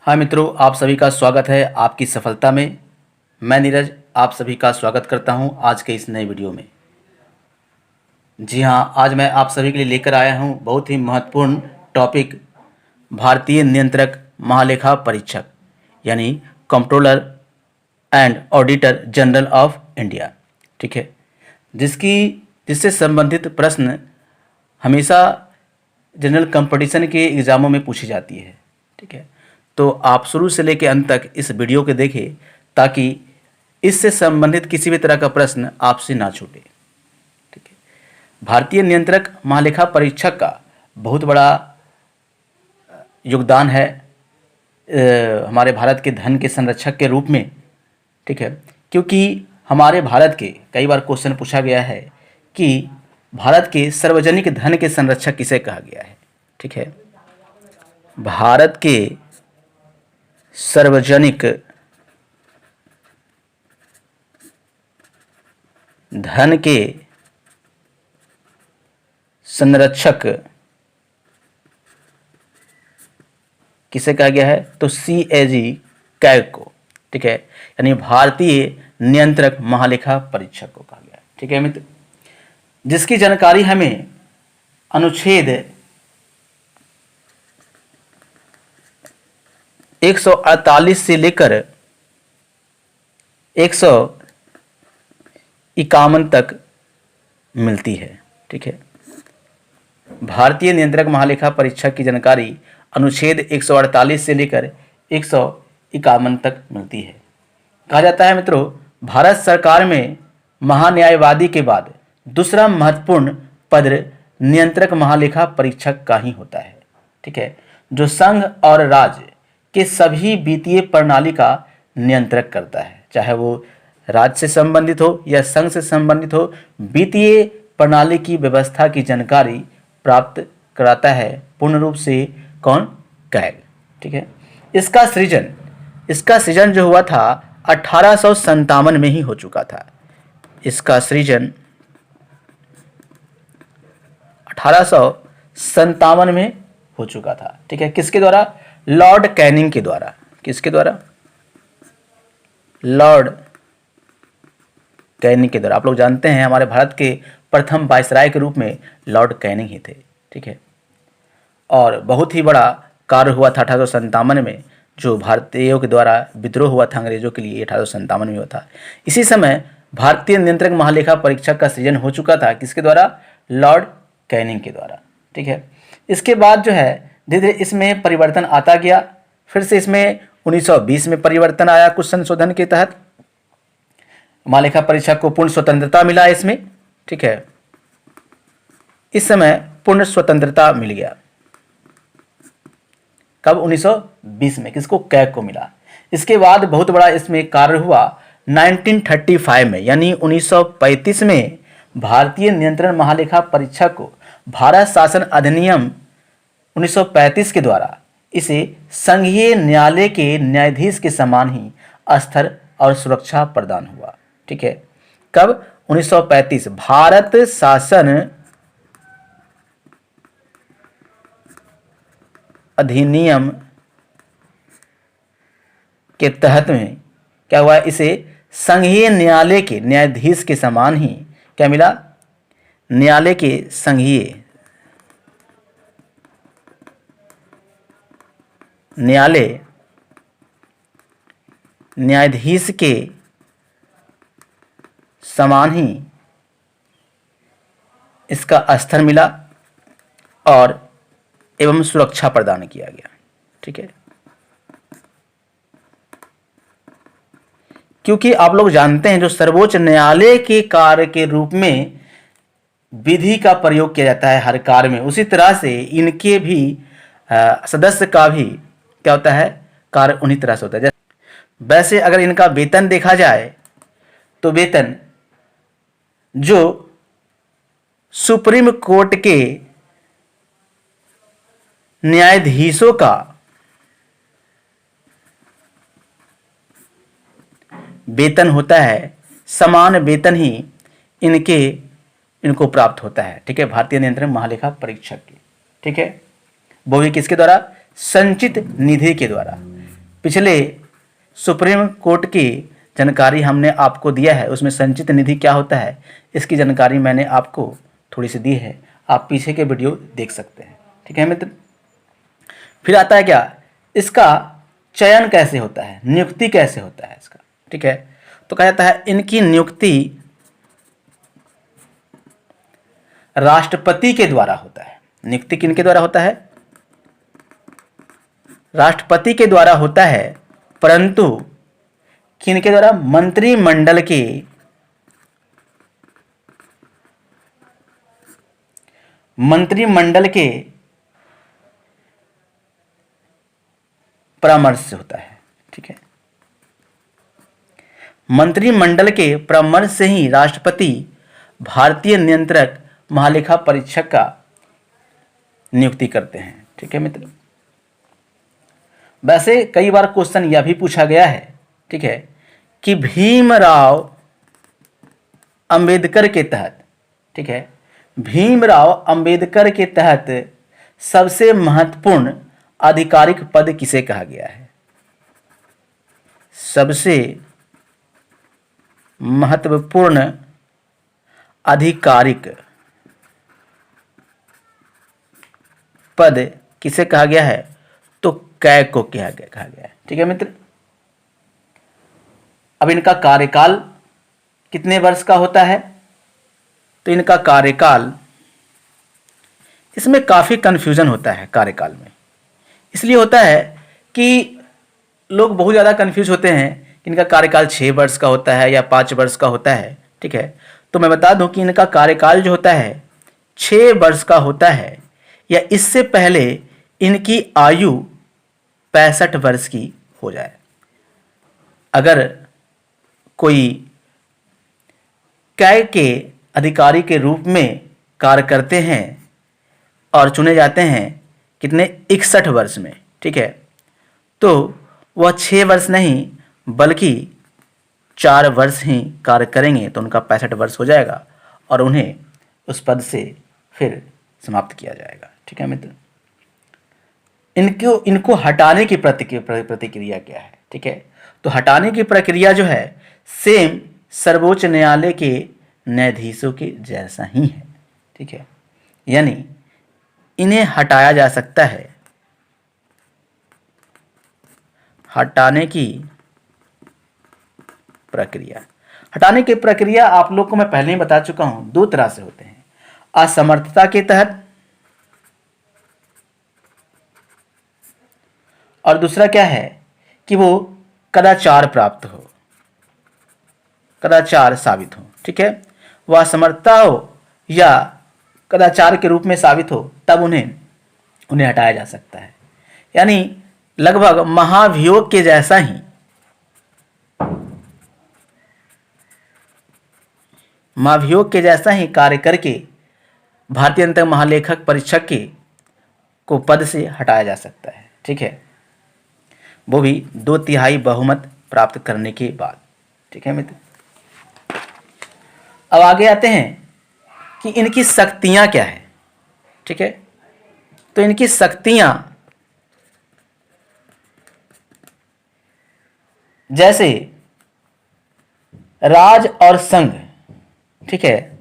हाय मित्रों, आप सभी का स्वागत है आपकी सफलता में। मैं नीरज आप सभी का स्वागत करता हूं आज के इस नए वीडियो में। जी हां, आज मैं आप सभी के लिए लेकर आया हूं बहुत ही महत्वपूर्ण टॉपिक, भारतीय नियंत्रक महालेखा परीक्षक यानी controller and auditor general of India. ठीक है, जिससे संबंधित प्रश्न हमेशा जनरल कंपटीशन के एग्ज़ामों में पूछी जाती है। ठीक है, तो आप शुरू से लेकर अंत तक इस वीडियो को देखें ताकि इससे संबंधित किसी भी तरह का प्रश्न आपसे ना छूटे। ठीक है, भारतीय नियंत्रक महालेखा परीक्षक का बहुत बड़ा योगदान है हमारे भारत के धन के संरक्षक के रूप में। ठीक है, क्योंकि हमारे भारत के कई बार क्वेश्चन पूछा गया है कि भारत के सार्वजनिक धन के संरक्षक किसे कहा गया है। ठीक है, भारत के सार्वजनिक धन के संरक्षक किसे कहा गया है, तो CAG कैग को। ठीक है, यानी भारतीय नियंत्रक महालेखा परीक्षक को कहा गया है। ठीक है मित्र, जिसकी जानकारी हमें अनुच्छेद 148 से लेकर 151 तक मिलती है। ठीक है, भारतीय नियंत्रक महालेखा परीक्षक की जानकारी अनुच्छेद 148 से लेकर 151 तक मिलती है। कहा जाता है मित्रों, भारत सरकार में महान्यायवादी के बाद दूसरा महत्वपूर्ण पद नियंत्रक महालेखा परीक्षक का ही होता है। ठीक है, जो संघ और राज्य के सभी वित्तीय प्रणाली का नियंत्रक करता है, चाहे वो राज्य से संबंधित हो या संघ से संबंधित हो। वित्तीय प्रणाली की व्यवस्था की जानकारी प्राप्त कराता है पूर्ण रूप से कौन, कैग। ठीक है, इसका सृजन जो हुआ था 1857 में ही हो चुका था। इसका सृजन 1857 में हो चुका था। ठीक है, किसके द्वारा, लॉर्ड कैनिंग के द्वारा। किसके द्वारा, लॉर्ड कैनिंग के द्वारा। आप लोग जानते हैं हमारे भारत के प्रथम वायसराय के रूप में लॉर्ड कैनिंग ही थे। ठीक है, और बहुत ही बड़ा कार्य हुआ था 1857 में, जो भारतीयों के द्वारा विद्रोह हुआ था अंग्रेजों के लिए, 1857 में हुआ था। इसी समय भारतीय नियंत्रक महालेखा परीक्षक का सृजन हो चुका था, किसके द्वारा, लॉर्ड कैनिंग के द्वारा। ठीक है, इसके बाद जो है धीरे धीरे इसमें परिवर्तन आता गया। फिर से इसमें 1920 में परिवर्तन आया, कुछ संशोधन के तहत महालेखा परीक्षक को पूर्ण स्वतंत्रता मिला इसमें। ठीक है, इस समय पूर्ण स्वतंत्रता मिल गया। कब, 1920 में। किसको, कैग को मिला। इसके बाद बहुत बड़ा इसमें कार्य हुआ 1935 में, यानी 1935 में भारतीय नियंत्रण महालेखा परीक्षक को भारत शासन अधिनियम 1935 के द्वारा इसे संघीय न्यायालय के न्यायाधीश के समान ही स्तर और सुरक्षा प्रदान हुआ। ठीक है, कब, 1935 भारत शासन अधिनियम के तहत में क्या हुआ, इसे संघीय न्यायालय के न्यायाधीश के समान ही क्या मिला, न्यायालय के संघीय न्यायालय न्यायाधीश के समान ही इसका स्तर मिला और एवं सुरक्षा प्रदान किया गया। ठीक है, क्योंकि आप लोग जानते हैं जो सर्वोच्च न्यायालय के कार्य के रूप में विधि का प्रयोग किया जाता है हर कार्य में, उसी तरह से इनके भी सदस्य का भी क्या होता है, कार्य उन्हीं तरह से होता है। वैसे अगर इनका वेतन देखा जाए तो वेतन जो सुप्रीम कोर्ट के न्यायाधीशों का वेतन होता है, समान वेतन ही इनको प्राप्त होता है। ठीक है, भारतीय नियंत्रण महालेखा परीक्षक के। ठीक है, वो भी किसके द्वारा, संचित निधि के द्वारा। पिछले सुप्रीम कोर्ट की जानकारी हमने आपको दिया है, उसमें संचित निधि क्या होता है इसकी जानकारी मैंने आपको थोड़ी सी दी है, आप पीछे के वीडियो देख सकते हैं। ठीक है मित्र। फिर आता है क्या, इसका चयन कैसे होता है, नियुक्ति कैसे होता है इसका। ठीक है, तो कहा जाता है इनकी नियुक्ति राष्ट्रपति के द्वारा होता है। नियुक्ति किनके द्वारा होता है, राष्ट्रपति के द्वारा होता है, परंतु किनके द्वारा, मंत्रिमंडल के परामर्श से होता है। ठीक है, मंत्रिमंडल के परामर्श से ही राष्ट्रपति भारतीय नियंत्रक महालेखा परीक्षक का नियुक्ति करते हैं। ठीक है मित्र। वैसे कई बार क्वेश्चन यह भी पूछा गया है, ठीक है, कि भीमराव अंबेडकर के तहत, ठीक है, भीमराव अंबेडकर के तहत सबसे महत्वपूर्ण आधिकारिक पद किसे कहा गया है। सबसे महत्वपूर्ण आधिकारिक पद किसे कहा गया है, तो कैग को कहा गया है। ठीक है मित्र। अब इनका कार्यकाल कितने वर्ष का होता है, तो इनका कार्यकाल, इसमें काफी कंफ्यूजन होता है कार्यकाल में। इसलिए होता है कि लोग बहुत ज़्यादा कंफ्यूज होते हैं कि इनका कार्यकाल 6 वर्ष का होता है या 5 वर्ष का होता है। ठीक है, तो मैं बता दूं कि इनका कार्यकाल जो होता है 6 वर्ष का होता है, या इससे पहले इनकी आयु 65 वर्ष की हो जाए। अगर कोई कैग के अधिकारी के रूप में कार्य करते हैं और चुने जाते हैं कितने, 61 वर्ष में, ठीक है, तो वह 6 वर्ष नहीं बल्कि 4 वर्ष ही कार्य करेंगे तो उनका 65 वर्ष हो जाएगा और उन्हें उस पद से फिर समाप्त किया जाएगा। ठीक है मित्र। इनको हटाने की प्रतिक्रिया क्या है। ठीक है, तो हटाने की प्रक्रिया जो है सेम सर्वोच्च न्यायालय के न्यायाधीशों के जैसा ही है। ठीक है, यानी इन्हें हटाया जा सकता है। हटाने की प्रक्रिया आप लोग को मैं पहले ही बता चुका हूं, 2 तरह से होते हैं, असमर्थता के तहत और दूसरा क्या है कि वो कदाचार प्राप्त हो, कदाचार साबित हो। ठीक है, वह असमर्थता हो या कदाचार के रूप में साबित हो तब उन्हें हटाया जा सकता है। यानी लगभग महाभियोग के जैसा ही, महाभियोग के जैसा ही कार्य करके भारतीय नियंत्रक महालेखक परीक्षक को पद से हटाया जा सकता है। ठीक है, वो भी 2/3 बहुमत प्राप्त करने के बाद। ठीक है मित्र। अब आगे आते हैं कि इनकी शक्तियां क्या है। ठीक है, तो इनकी शक्तियां जैसे राज और संघ, ठीक है,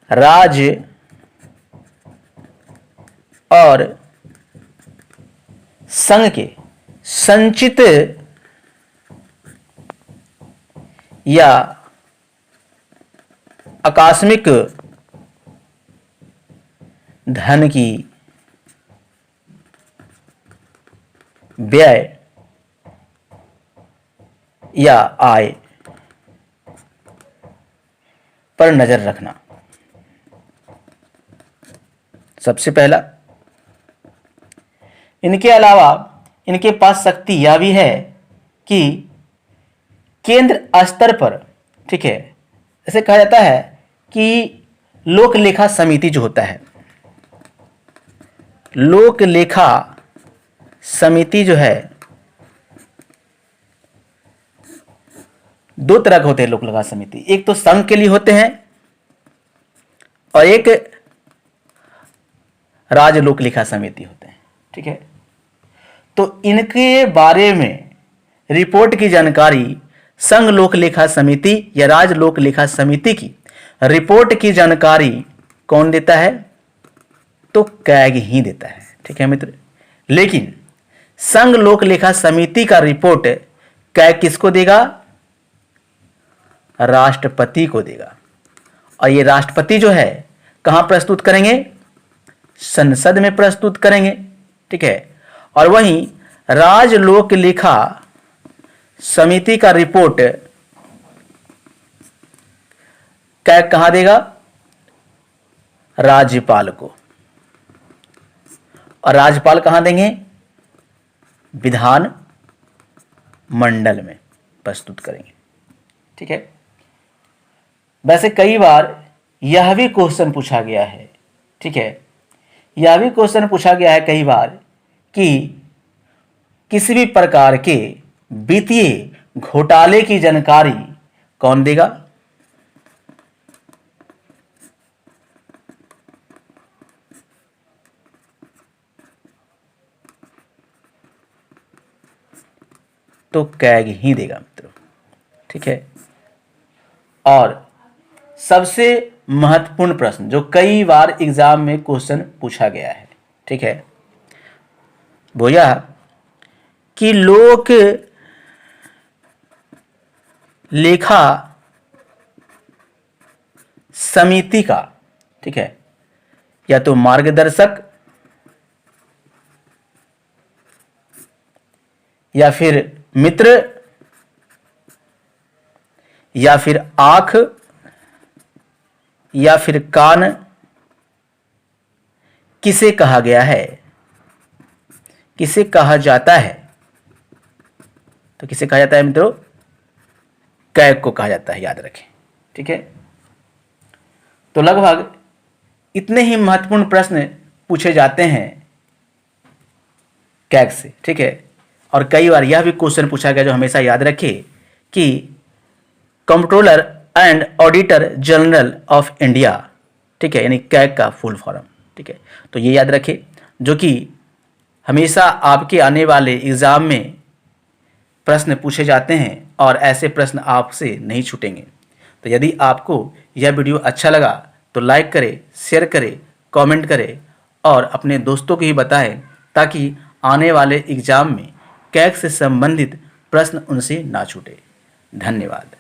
राज और संघ के संचित या आकस्मिक धन की व्यय या आय पर नजर रखना। सबसे पहला, इनके अलावा इनके पास शक्ति यह भी है कि केंद्र स्तर पर, ठीक है, ऐसे कहा जाता है कि लोक लेखा समिति जो होता है, लोक लेखा समिति जो है 2 तरह के होते हैं लोक लेखा समिति। एक तो संघ के लिए होते हैं और एक राज्य लोक लेखा समिति होते हैं। ठीक है, तो इनके बारे में रिपोर्ट की जानकारी संघ लोक लेखा समिति या राज्य लोक लेखा समिति की रिपोर्ट की जानकारी कौन देता है? तो कैग ही देता है। ठीक है मित्र, लेकिन संघ लोक लेखा समिति का रिपोर्ट कैग किसको देगा? राष्ट्रपति को देगा। और ये राष्ट्रपति जो है कहां प्रस्तुत करेंगे? संसद में प्रस्तुत करेंगे। ठीक है, और वहीं राज्य लोक लेखा समिति का रिपोर्ट कैग कहां देगा? राज्यपाल को। और राज्यपाल कहां देंगे? विधान मंडल में प्रस्तुत करेंगे। ठीक है, वैसे कई बार यह भी क्वेश्चन पूछा गया है। ठीक है, यह भी क्वेश्चन पूछा गया है कई बार कि किसी भी प्रकार के वित्तीय घोटाले की जानकारी कौन देगा? तो कैग ही देगा मित्रों। ठीक है, और सबसे महत्वपूर्ण प्रश्न जो कई बार एग्जाम में क्वेश्चन पूछा गया है, ठीक है, वो यह कि लोक लेखा समिति का, ठीक है, या तो मार्गदर्शक या फिर मित्र या फिर आंख या फिर कान किसे कहा गया है? किसे कहा जाता है? तो किसे कहा जाता है मित्रों? कैग को कहा जाता है, याद रखें। ठीक है, तो लगभग इतने ही महत्वपूर्ण प्रश्न पूछे जाते हैं कैग से। ठीक है, और कई बार यह भी क्वेश्चन पूछा गया जो हमेशा याद रखिए कि controller and auditor general of India, ठीक है, यानी कैग का फुल फॉर्म। ठीक है, तो ये याद रखें जो कि हमेशा आपके आने वाले एग्जाम में प्रश्न पूछे जाते हैं और ऐसे प्रश्न आपसे नहीं छूटेंगे। तो यदि आपको यह वीडियो अच्छा लगा तो लाइक करें, शेयर करें, कमेंट करें और अपने दोस्तों को ही बताएं ताकि आने वाले एग्जाम में कैग से संबंधित प्रश्न उनसे ना छूटे। धन्यवाद।